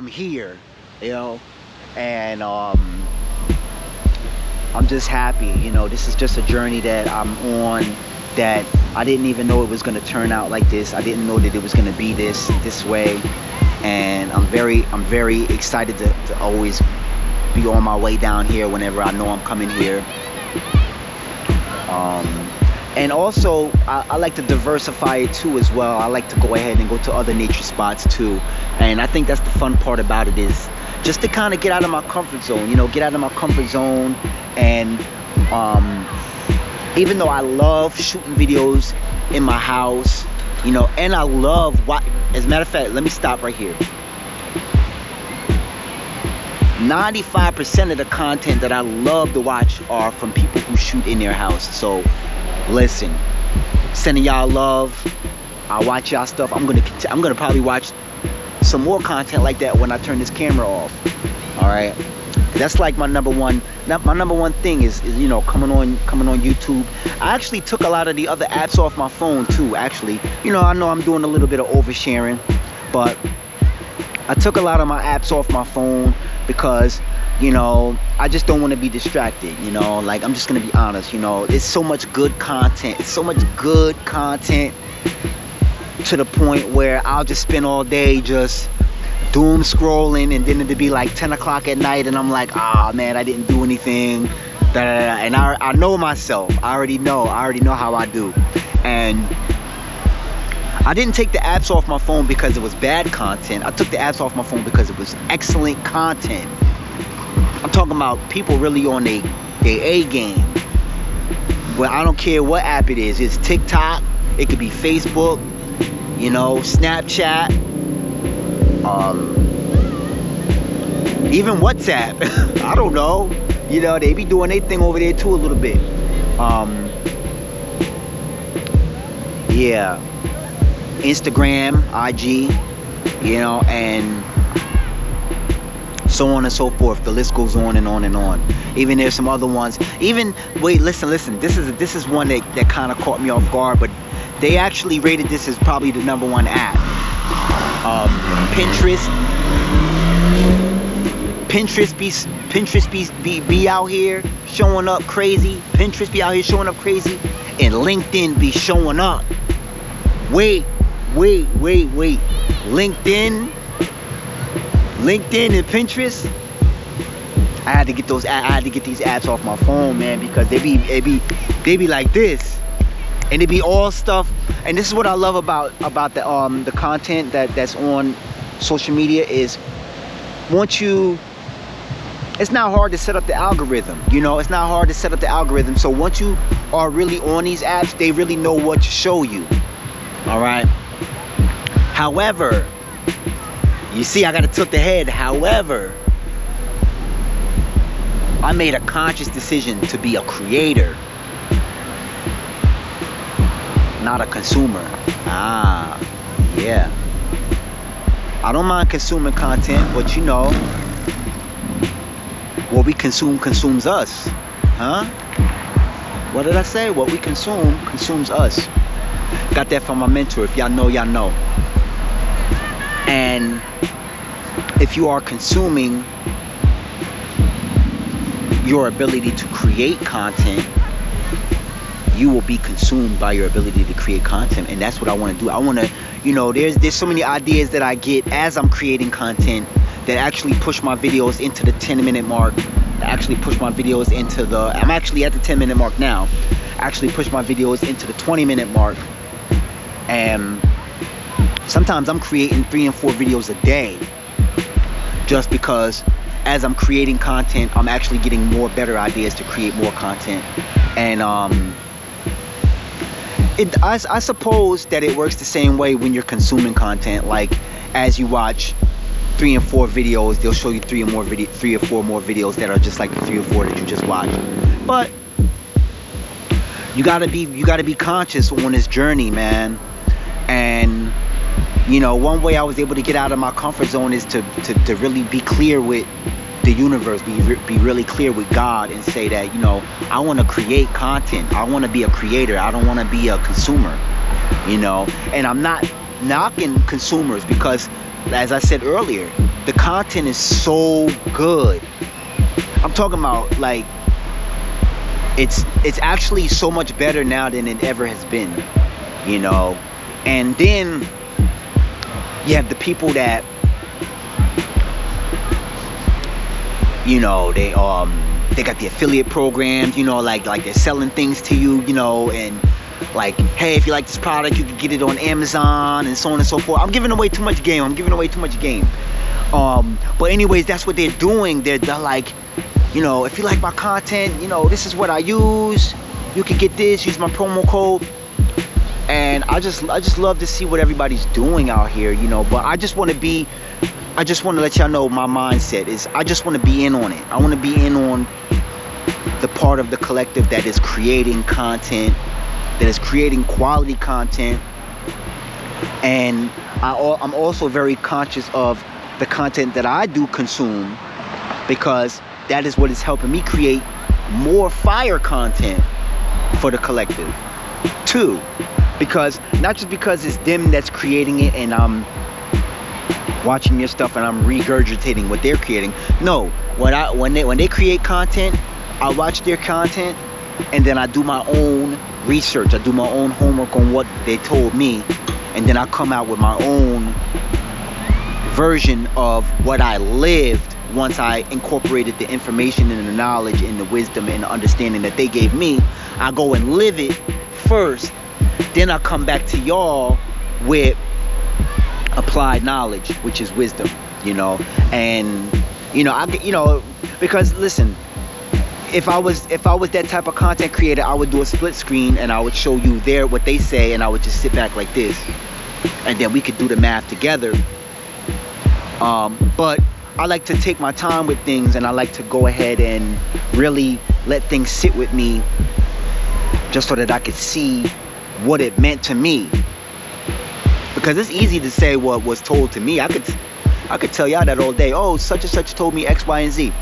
I'm here, you know, and I'm just happy, you know. This is just a journey that I'm on that I didn't even know it was going to turn out like this. I didn't know that it was going to be this way, and I'm very excited to always be on my way down here whenever I know I'm coming here. And also I like to diversify it too as well. I like to go ahead and go to other nature spots too, and I think that's the fun part about it, is just to kind of get out of my comfort zone, you know, get out of my comfort zone. And even though I love shooting videos in my house, you know, and I love what, as a matter of fact, let me stop right here. 95% of the content that I love to watch are from people who shoot in their house. So listen, sending y'all love. I watch y'all stuff. I'm gonna probably watch some more content like that when I turn this camera off. All right, that's like my number one thing is you know, coming on YouTube. I actually took a lot of the other apps off my phone too, actually. You know, I know I'm doing a little bit of oversharing, but I took a lot of my apps off my phone because, you know, I just don't want to be distracted, you know. Like, I'm just gonna be honest, you know, it's so much good content. It's so much good content to the point where I'll just spend all day just doom scrolling, and then it'd be like 10 o'clock at night and I'm like, ah, man, I didn't do anything, and I know myself. I already know how I do. And I didn't take the apps off my phone because it was bad content. I took the apps off my phone because it was excellent content. I'm talking about people really on their A game. Well, I don't care what app it is. It's TikTok, it could be Facebook, you know, Snapchat, even WhatsApp. I don't know. You know, they be doing their thing over there too a little bit. Yeah. Instagram, IG, you know, and so on and so forth. The list goes on and on and on. Even there's some other ones. Even, wait, listen. This is one that kind of caught me off guard, but they actually rated this as probably the #1 app. Pinterest be out here showing up crazy. Pinterest be out here showing up crazy, and LinkedIn be showing up. Wait. LinkedIn and Pinterest. I had to get these apps off my phone, man, because they be like this, and it be all stuff. And this is what I love about the content that's on social media is, it's not hard to set up the algorithm, you know. It's not hard to set up the algorithm. So once you are really on these apps, they really know what to show you. All right. However, you see, I gotta tilt the head. However, I made a conscious decision to be a creator, not a consumer. Yeah. I don't mind consuming content, but you know, what we consume consumes us. Huh? What did I say? What we consume consumes us. Got that from my mentor. If y'all know, y'all know. And if you are consuming your ability to create content, you will be consumed by your ability to create content. And that's what I want to do. I want to, you know, there's so many ideas that I get as I'm creating content that actually push my videos into the 10-minute mark. Actually push my videos into I'm actually at the 10-minute mark now. Actually push my videos into the 20-minute mark. And sometimes I'm creating 3 and 4 videos a day, just because as I'm creating content, I'm actually getting better ideas to create more content. And I suppose that it works the same way when you're consuming content. Like, as you watch 3 and 4 videos, they'll show you 3 or 4 more videos that are just like the 3 or 4 that you just watched. But you gotta be conscious on this journey, man. And you know, one way I was able to get out of my comfort zone is to really be clear with the universe, be really clear with God, and say that, you know, I want to create content. I want to be a creator. I don't want to be a consumer, you know. And I'm not knocking consumers, because as I said earlier, the content is so good. I'm talking about, like, it's actually so much better now than it ever has been, you know. And then you have the people that, you know, they got the affiliate programs, you know, like they're selling things to you, you know, and like, hey, if you like this product, you can get it on Amazon and so on and so forth. I'm giving away too much game. But anyways, that's what they're doing. They're like, you know, if you like my content, you know, this is what I use. You can get this, use my promo code. And I just love to see what everybody's doing out here, you know. But I just want to let y'all know my mindset is I just want to be in on it. I want to be in on the part of the collective that is creating content, that is creating quality content. And I'm also very conscious of the content that I do consume, because that is what is helping me create more fire content for the collective too. Because not just because it's them that's creating it and I'm watching their stuff and I'm regurgitating what they're creating. No, when they create content, I watch their content and then I do my own research. I do my own homework on what they told me, and then I come out with my own version of what I lived once I incorporated the information and the knowledge and the wisdom and the understanding that they gave me. I go and live it first, then I come back to y'all with applied knowledge, which is wisdom, you know. And you know, because listen, if I was that type of content creator, I would do a split screen and I would show you what they say, and I would just sit back like this, and then we could do the math together. But I like to take my time with things, and I like to go ahead and really let things sit with me, just so that I could see what it meant to me. Because it's easy to say what was told to me. I could tell y'all that all day. Oh, such and such told me X, Y, and Z.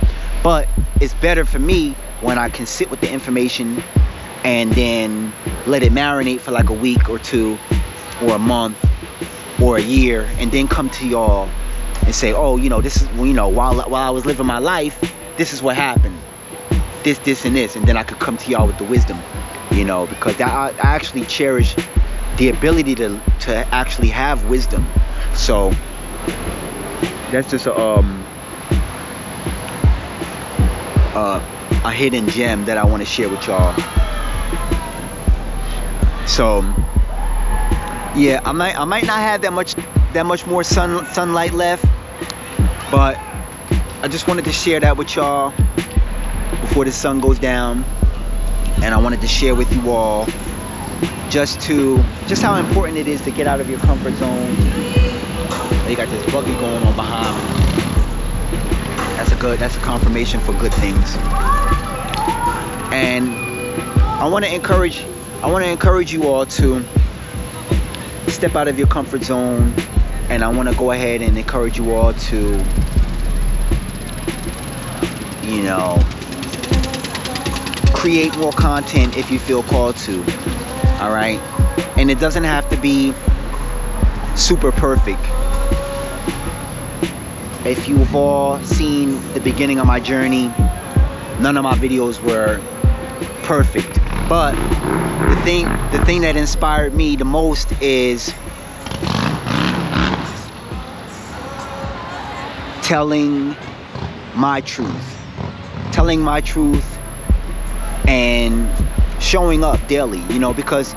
But it's better for me when I can sit with the information and then let it marinate for like a week or two or a month or a year, and then come to y'all and say, oh, you know, this is, you know, while I was living my life, this is what happened, this and this. And then I could come to y'all with the wisdom, you know, because I actually cherish the ability to actually have wisdom. So that's just a hidden gem that I want to share with y'all. So yeah, I might not have that much more sunlight left, but I just wanted to share that with y'all before the sun goes down. And I wanted to share with you all just how important it is to get out of your comfort zone. You got this buggy going on behind me. That's a confirmation for good things. And I want to encourage you all to step out of your comfort zone, and I want to go ahead and encourage you all to, you know, create more content if you feel called to. All right, and it doesn't have to be super perfect. If you've all seen the beginning of my journey, none of my videos were perfect, but the thing that inspired me the most is telling my truth and showing up daily, you know, because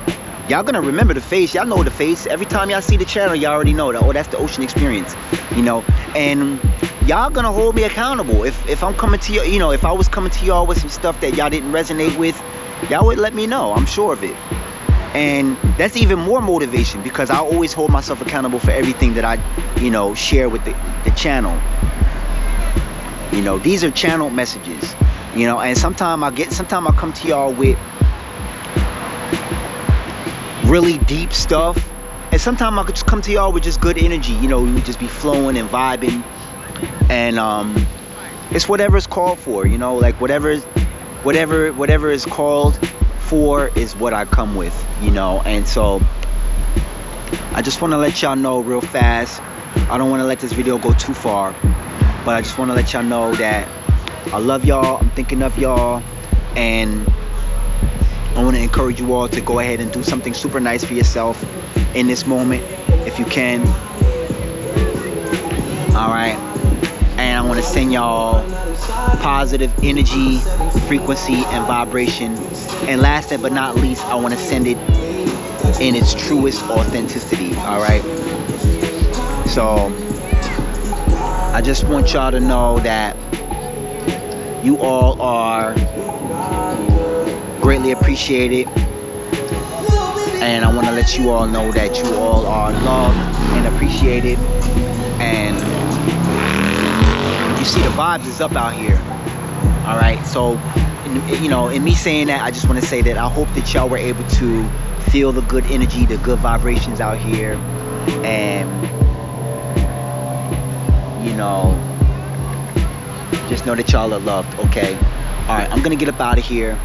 y'all gonna remember the face. Y'all know the face. Every time y'all see the channel, y'all already know that, oh, that's the Ocean Experience, you know. And y'all gonna hold me accountable. If I'm coming to you, you know, if I was coming to y'all with some stuff that y'all didn't resonate with, y'all would let me know. I'm sure of it. And that's even more motivation, because I always hold myself accountable for everything that I, you know, share with the channel. You know, these are channel messages, you know, and sometimes I come to y'all with really deep stuff, and sometimes I could just come to y'all with just good energy, you know. We would just be flowing and vibing, and it's whatever is called for, you know, like whatever is called for is what I come with, you know. And so I just want to let y'all know real fast I don't want to let this video go too far, but I just want to let y'all know that I love y'all. I'm thinking of y'all, and I want to encourage you all to go ahead and do something super nice for yourself in this moment if you can. Alright, and I want to send y'all positive energy, frequency, and vibration. And last but not least, I want to send it in its truest authenticity. Alright, so I just want y'all to know that you all are greatly appreciated, and I want to let you all know that you all are loved and appreciated. And you see, the vibes is up out here. All right, so you know, in me saying that, I just want to say that I hope that y'all were able to feel the good energy, the good vibrations out here, and you know, just know that y'all are loved. Okay, all right, I'm gonna get up out of here.